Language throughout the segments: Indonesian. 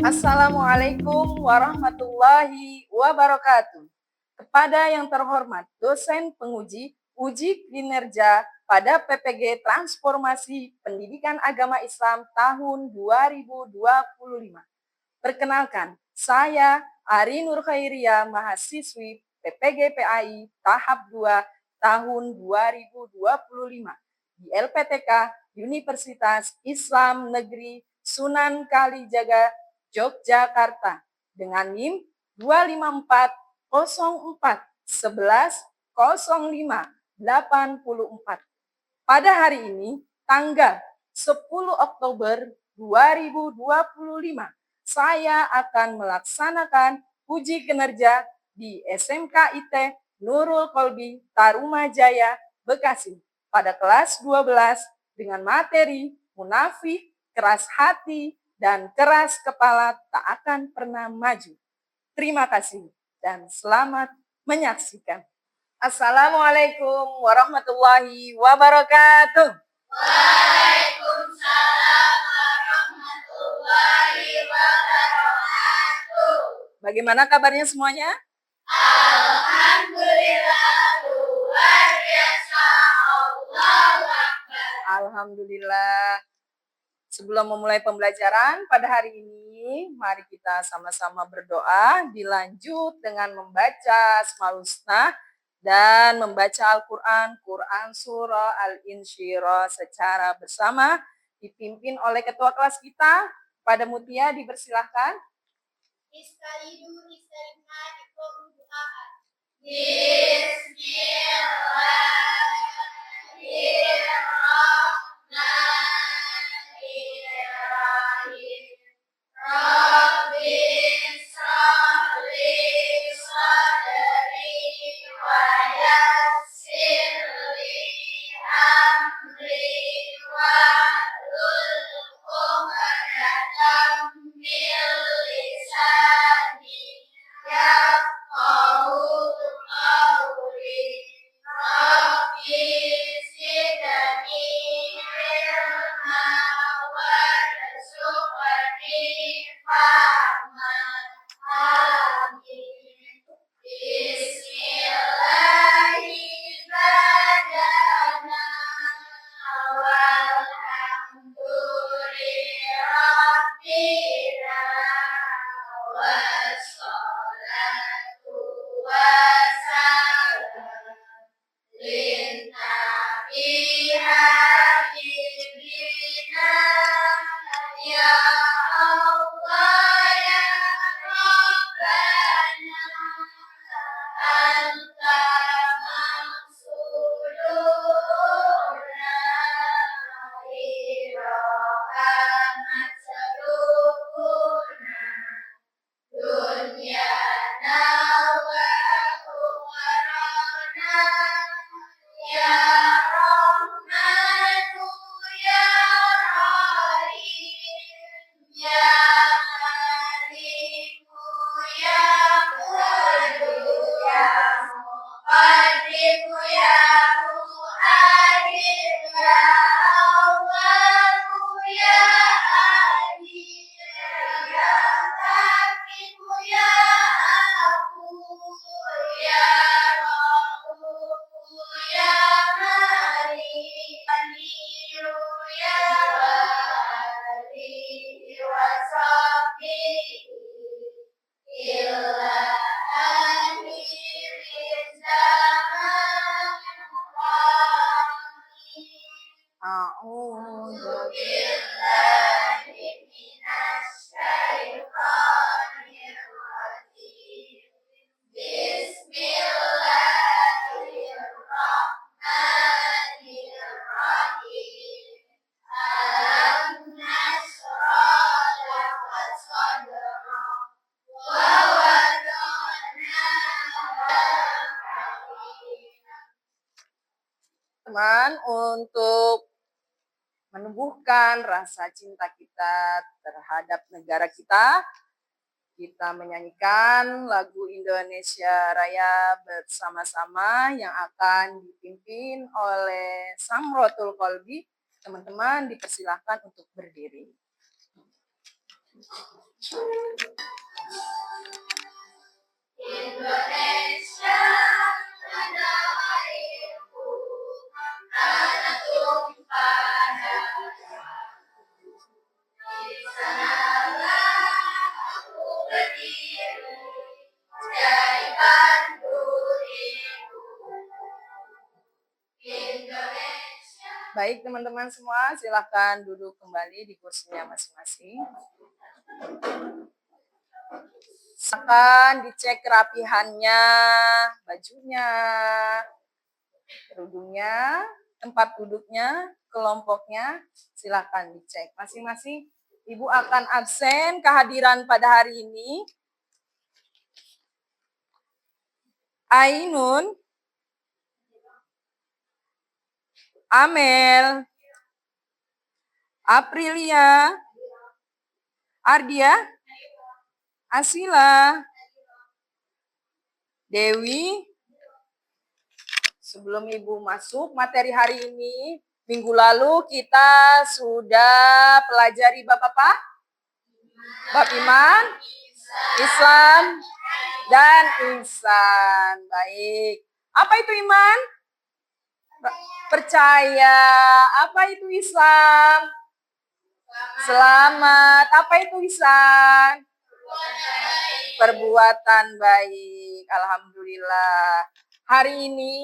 Assalamualaikum warahmatullahi wabarakatuh. Kepada yang terhormat dosen penguji uji kinerja pada PPG Transformasi Pendidikan Agama Islam tahun 2025. Perkenalkan, saya Ari Nur Khairia, mahasiswi PPG PAI tahap 2 tahun 2025 di LPTK Universitas Islam Negeri Sunan Kalijaga, Yogyakarta dengan NIM 25404110584. Pada hari ini, tanggal 10 Oktober 2025, saya akan melaksanakan uji kinerja di SMK IT Nurul Kolbi Tarumajaya, Bekasi pada kelas 12 dengan materi munafik, keras hati, dan keras kepala tak akan pernah maju. Terima kasih dan selamat menyaksikan. Assalamualaikum warahmatullahi wabarakatuh. Waalaikumsalam warahmatullahi wabarakatuh. Bagaimana kabarnya semuanya? Alhamdulillah, luar biasa. Allahu Akbar. Alhamdulillah. Sebelum memulai pembelajaran pada hari ini, mari kita sama-sama berdoa, dilanjut dengan membaca Asmaul Husna dan membaca Al-Quran, Quran Surah Al-Insyirah secara bersama, dipimpin oleh ketua kelas kita. Pada Mutia dipersilahkan. Bismillahirrahmanirrahim. Rabbi shrah li sadri wa yassir li amri wahlul 'uqdatam min lisani yafqahu qawli. Rabbi zidni ilma warzuqni fahma. Amin. Bismillahi badana walhamdulillahirabbil wassalatu wassalam linnabi habibina ya Allah ya Rabbana anta maqsuduna ira'a matsalubuna dunyana wa ukhrana ya Rahmanu ya Rahim ya Maliku ya Qudus ya Muqaddim ya Mu'akhir ya Awwal ya Akhir ya Hakim ya Afuw ya Rauf ya Malik ya Wali wa sahbihi illa akhir zaman. A'udzu billahi minasy syaithanir rajim. Bismillahirrahmanirrahim. Alam nashrah laka sadrak wa wada'na Teman, untuk menumbuhkan rasa cinta kita terhadap negara kita, kita menyanyikan lagu Indonesia Raya bersama-sama yang akan dipimpin oleh Samrotul Kolbi. Teman-teman dipersilahkan untuk berdiri. Indonesia tanah airku, tanah tumpah darah. Di sanalah aku berdiri, jadi pandu ibu. Indonesia. Baik teman-teman semua, silahkan duduk kembali di kursinya masing-masing. Silakan dicek kerapihannya, bajunya, kerudungnya, tempat duduknya, kelompoknya, silakan dicek masing-masing. Ibu akan absen kehadiran pada hari ini. Ainun, Amel, Aprilia, Ardia, Asila, Dewi. Sebelum Ibu masuk materi hari ini, minggu lalu kita sudah pelajari bab apa? Bab iman, Islam, dan ihsan. Baik. Apa itu iman? Percaya. Apa itu Islam? Selamat. Apa itu ihsan? Perbuatan baik. Alhamdulillah. Hari ini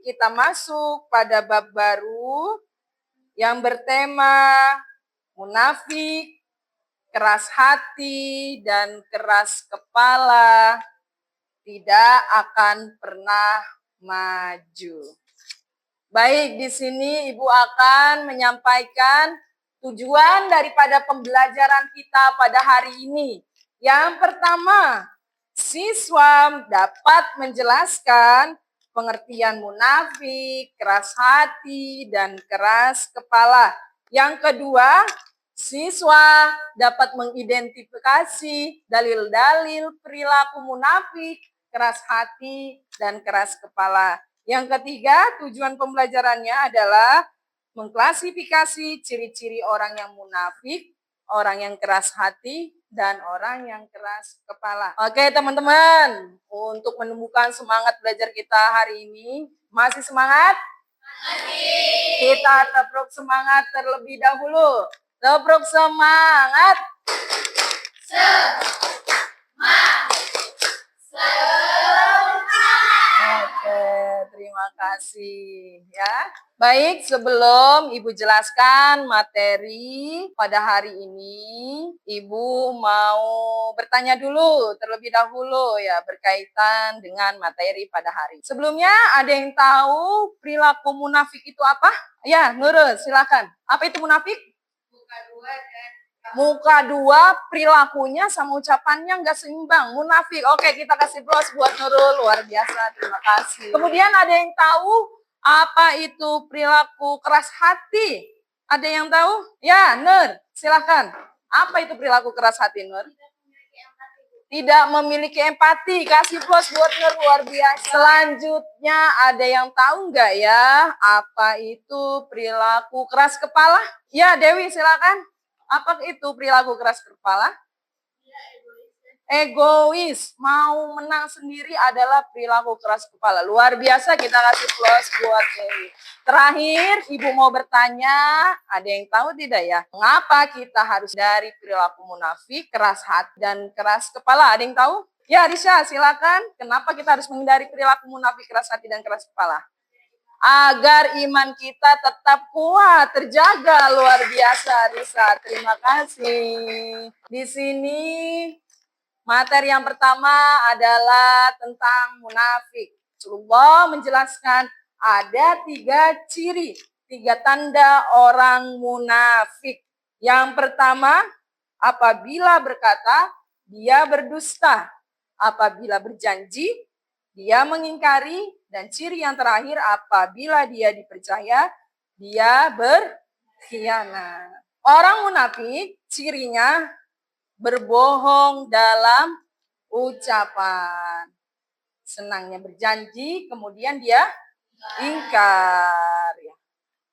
kita masuk pada bab baru yang bertema munafik, keras hati, dan keras kepala tidak akan pernah maju. Baik, di sini Ibu akan menyampaikan tujuan daripada pembelajaran kita pada hari ini. Yang pertama, siswa dapat menjelaskan pengertian munafik, keras hati, dan keras kepala. Yang kedua, siswa dapat mengidentifikasi dalil-dalil perilaku munafik, keras hati, dan keras kepala. Yang ketiga, tujuan pembelajarannya adalah mengklasifikasi ciri-ciri orang yang munafik, orang yang keras hati, dan orang yang keras kepala. Oke teman-teman, untuk menumbuhkan semangat belajar kita hari ini, masih semangat? Masih. Kita tebruk semangat terlebih dahulu. Tebruk semangat. Oke, terima kasih ya. Baik, sebelum Ibu jelaskan materi pada hari ini, Ibu mau bertanya dulu terlebih dahulu ya berkaitan dengan materi pada hari. Sebelumnya ada yang tahu perilaku munafik itu apa? Ya, Nurul, silakan. Apa itu munafik? Muka dua, perilakunya sama ucapannya nggak seimbang. Munafik. Oke, kita kasih plus buat Nurul. Luar biasa, terima kasih. Kemudian ada yang tahu apa itu perilaku keras hati? Ada yang tahu? Ya, Nur, silakan. Apa itu perilaku keras hati, Nur? Tidak memiliki empati. Kasih plus buat Nur, luar biasa. Selanjutnya ada yang tahu nggak ya apa itu perilaku keras kepala? Ya, Dewi silakan. Apa itu perilaku keras kepala? Egois, mau menang sendiri adalah perilaku keras kepala. Luar biasa, kita kasih plus buat Dewi. Terakhir, Ibu mau bertanya, ada yang tahu tidak ya? Mengapa kita harus dari perilaku munafik, keras hati, dan keras kepala? Ada yang tahu? Ya, Risha, silakan. Kenapa kita harus menghindari perilaku munafik, keras hati, dan keras kepala? Agar iman kita tetap kuat, terjaga. Luar biasa, Risa. Terima kasih. Di sini materi yang pertama adalah tentang munafik. Rasulullah menjelaskan ada 3 ciri, 3 tanda orang munafik. Yang pertama, apabila berkata, dia berdusta. Apabila berjanji, dia mengingkari. Dan ciri yang terakhir, apabila dia dipercaya, dia berkhianat. Orang munafik cirinya berbohong dalam ucapan. Senangnya berjanji, kemudian dia ingkar.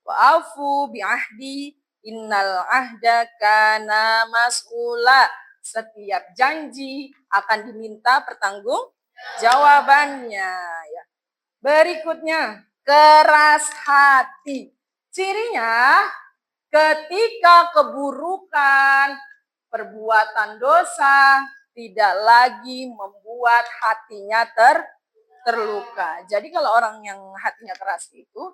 Wa'afu bi'ahdi innal ahda kana mas'ula. setiap janji akan diminta pertanggungjawabannya. Ya. Berikutnya, keras hati. Cirinya ketika keburukan, perbuatan dosa tidak lagi membuat hatinya terluka. Jadi kalau orang yang hatinya keras itu,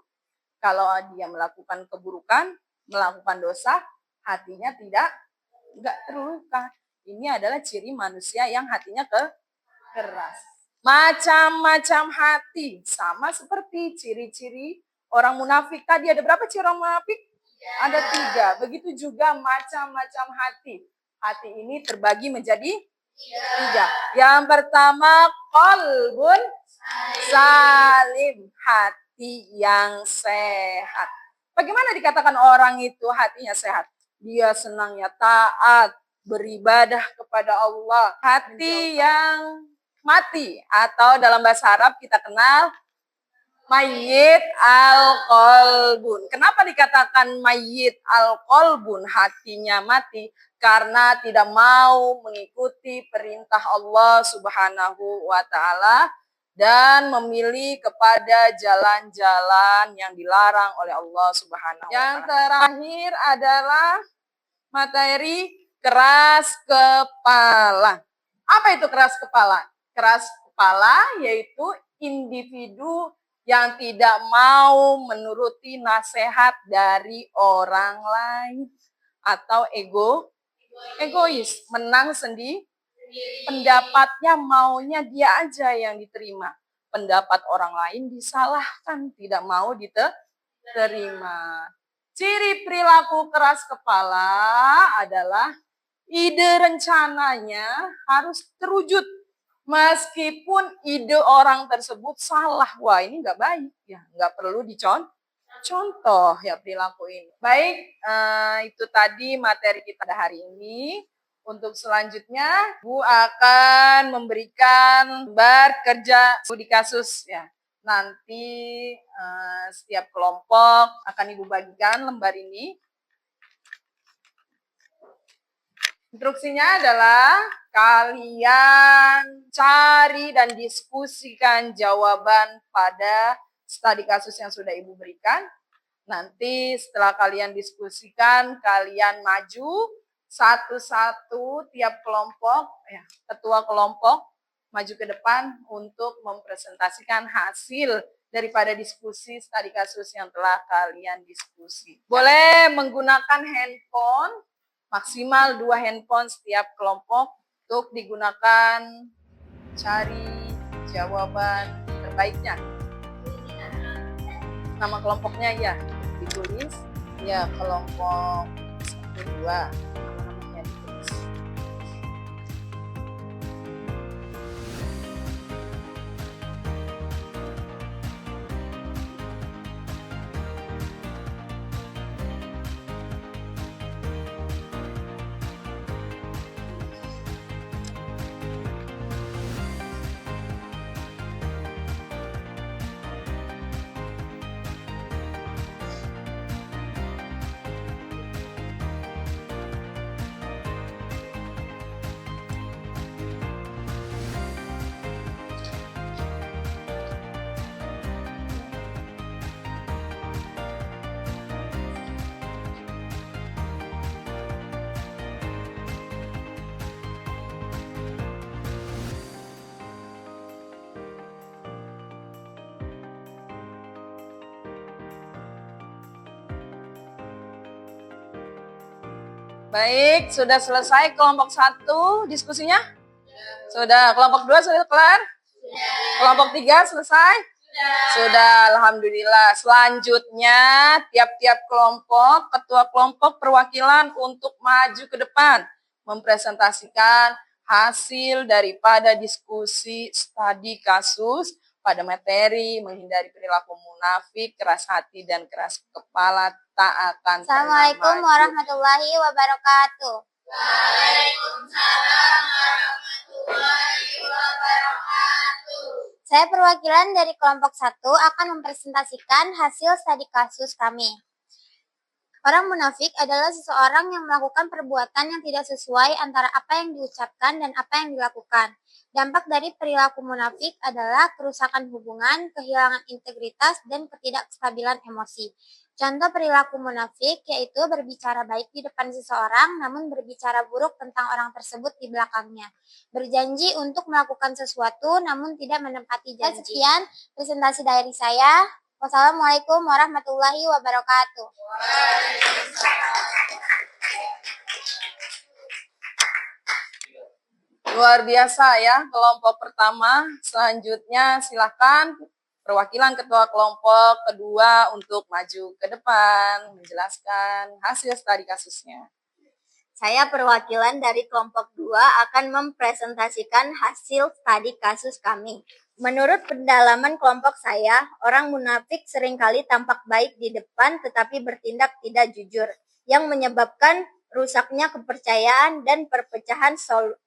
kalau dia melakukan keburukan, melakukan dosa, hatinya enggak terluka. Ini adalah ciri manusia yang hatinya keras. Macam-macam hati, sama seperti ciri-ciri orang munafik. Tadi ada berapa ciri orang munafik? Ada 3. Begitu juga macam-macam hati. Hati ini terbagi menjadi 3. Yang pertama, qalbun salim, hati yang sehat. Bagaimana dikatakan orang itu hatinya sehat? Dia senangnya taat, beribadah kepada Allah. Hati yang mati, atau dalam bahasa Arab kita kenal mayyit al-qalbun. Kenapa dikatakan mayyit al-qalbun, hatinya mati? Karena tidak mau mengikuti perintah Allah Subhanahu wa taala dan memilih kepada jalan-jalan yang dilarang oleh Allah Subhanahu wa taala. Yang terakhir adalah materi keras kepala. Apa itu keras kepala? Keras kepala yaitu individu yang tidak mau menuruti nasihat dari orang lain atau egois, menang sendiri. Pendapatnya maunya dia aja yang diterima. Pendapat orang lain disalahkan, tidak mau diterima. Ciri perilaku keras kepala adalah ide rencananya harus terwujud. Meskipun ide orang tersebut salah, wah ini nggak baik, ya nggak perlu dicontoh ya perilaku ini. Baik, itu tadi materi kita hari ini. Untuk selanjutnya, Bu akan memberikan lembar kerja studi kasus ya. Nanti setiap kelompok akan Ibu bagikan lembar ini. Instruksinya adalah kalian cari dan diskusikan jawaban pada studi kasus yang sudah Ibu berikan. Nanti setelah kalian diskusikan, kalian maju satu-satu tiap kelompok, ya, ketua kelompok maju ke depan untuk mempresentasikan hasil daripada diskusi studi kasus yang telah kalian diskusi. Boleh menggunakan handphone, maksimal 2 handphone setiap kelompok untuk digunakan cari jawaban terbaiknya. Nama kelompoknya ya ditulis, ya kelompok 1, 2, nama-namanya ditulis. Baik, sudah selesai kelompok 1 diskusinya? Sudah. Kelompok 2 sudah kelar? Kelompok 3 selesai? Sudah, alhamdulillah. Selanjutnya, tiap-tiap kelompok, ketua kelompok perwakilan untuk maju ke depan, mempresentasikan hasil daripada diskusi studi kasus pada materi menghindari perilaku munafik, keras hati, dan keras kepala tak akan Assalamualaikum warahmatullahi wabarakatuh. Waalaikumsalam warahmatullahi wabarakatuh. Saya perwakilan dari kelompok 1 akan mempresentasikan hasil studi kasus kami. Orang munafik adalah seseorang yang melakukan perbuatan yang tidak sesuai antara apa yang diucapkan dan apa yang dilakukan. Dampak dari perilaku munafik adalah kerusakan hubungan, kehilangan integritas, dan ketidakstabilan emosi. Contoh perilaku munafik yaitu berbicara baik di depan seseorang namun berbicara buruk tentang orang tersebut di belakangnya. Berjanji untuk melakukan sesuatu namun tidak menepati janji. Sekian presentasi dari saya. Wassalamualaikum warahmatullahi wabarakatuh. Luar biasa ya kelompok pertama. Selanjutnya silakan perwakilan ketua kelompok kedua untuk maju ke depan menjelaskan hasil studi kasusnya. Saya perwakilan dari kelompok 2 akan mempresentasikan hasil studi kasus kami. Menurut pendalaman kelompok saya, orang munafik seringkali tampak baik di depan tetapi bertindak tidak jujur, yang menyebabkan rusaknya kepercayaan dan perpecahan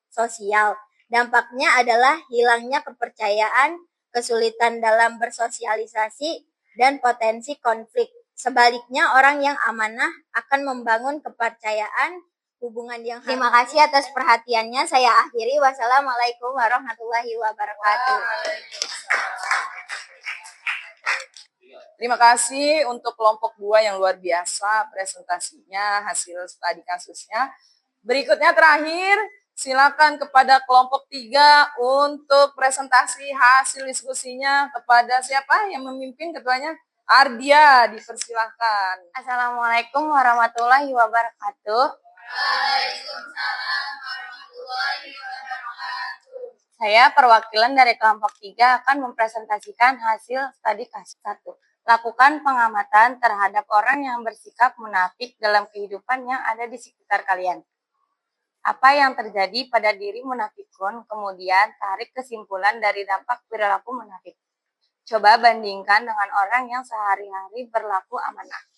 sosial. Dampaknya adalah hilangnya kepercayaan, kesulitan dalam bersosialisasi, dan potensi konflik. Sebaliknya, orang yang amanah akan membangun kepercayaan hubungan yang Terima kasih atas perhatiannya. Saya akhiri. Wassalamualaikum warahmatullahi wabarakatuh. Terima kasih untuk kelompok 2 yang luar biasa presentasinya, hasil studi kasusnya. Berikutnya terakhir, silakan kepada kelompok 3 untuk presentasi hasil diskusinya. Kepada siapa yang memimpin ketuanya? Ardia, dipersilahkan. Assalamualaikum warahmatullahi wabarakatuh. Waalaikumsalam warahmatullahi wabarakatuh. Saya perwakilan dari kelompok 3 akan mempresentasikan hasil studi kasus 1. Lakukan pengamatan terhadap orang yang bersikap munafik dalam kehidupan yang ada di sekitar kalian. Apa yang terjadi pada diri munafikun, kemudian tarik kesimpulan dari dampak perilaku munafik. Coba bandingkan dengan orang yang sehari-hari berlaku amanah.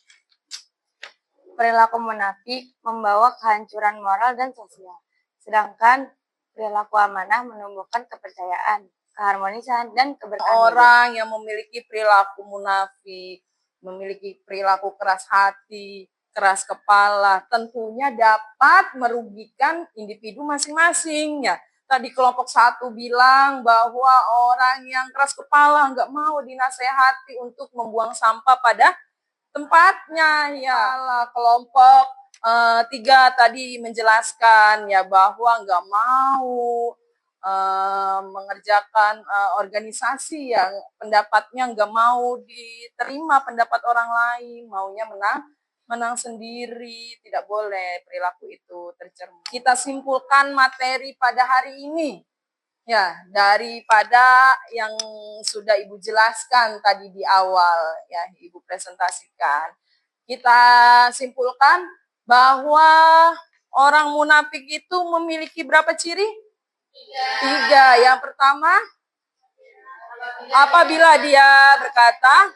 Perilaku munafik membawa kehancuran moral dan sosial, sedangkan perilaku amanah menumbuhkan kepercayaan, keharmonisan, dan keberkahan. Orang yang memiliki perilaku munafik, memiliki perilaku keras hati, keras kepala, tentunya dapat merugikan individu masing-masing ya. Tadi kelompok 1 bilang bahwa orang yang keras kepala nggak mau dinasehati untuk membuang sampah pada tempatnya ya. Kelompok 3 tadi menjelaskan ya bahwa nggak mau mengerjakan organisasi yang pendapatnya nggak mau diterima pendapat orang lain, maunya menang sendiri, tidak boleh perilaku itu tercermin. Kita simpulkan materi pada hari ini. Ya, daripada yang sudah Ibu jelaskan tadi di awal, ya Ibu presentasikan. Kita simpulkan bahwa orang munafik itu memiliki berapa ciri? 3. Yang pertama, apabila dia berkata,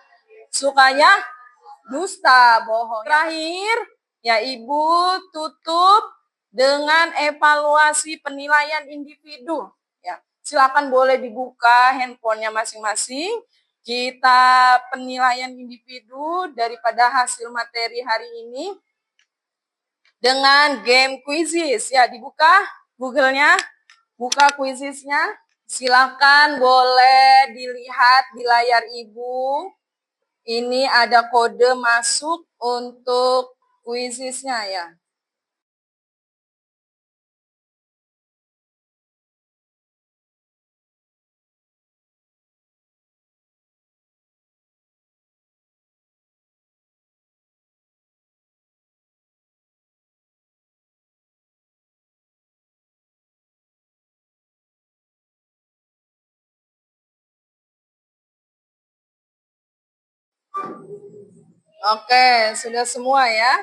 sukanya dusta, bohong. Terakhir, ya Ibu tutup dengan evaluasi penilaian individu. Silakan boleh dibuka handphonenya masing-masing. Kita penilaian individu daripada hasil materi hari ini dengan game quizzes. Ya, dibuka Google-nya, buka quizesnya. Silakan boleh dilihat di layar Ibu. Ini ada kode masuk untuk quizesnya ya. Oke, sudah semua ya?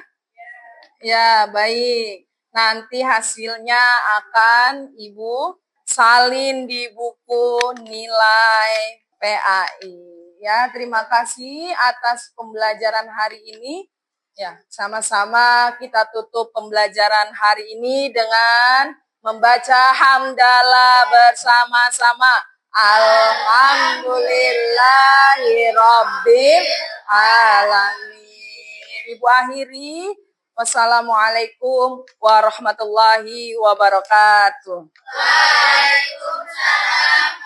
Ya, baik. Nanti hasilnya akan Ibu salin di buku nilai PAI. Ya, terima kasih atas pembelajaran hari ini. Ya, sama-sama kita tutup pembelajaran hari ini dengan membaca hamdalah bersama-sama. Alhamdulillahirabbil alamin. Ibu akhiri. Wassalamualaikum warahmatullahi wabarakatuh. Waalaikumsalam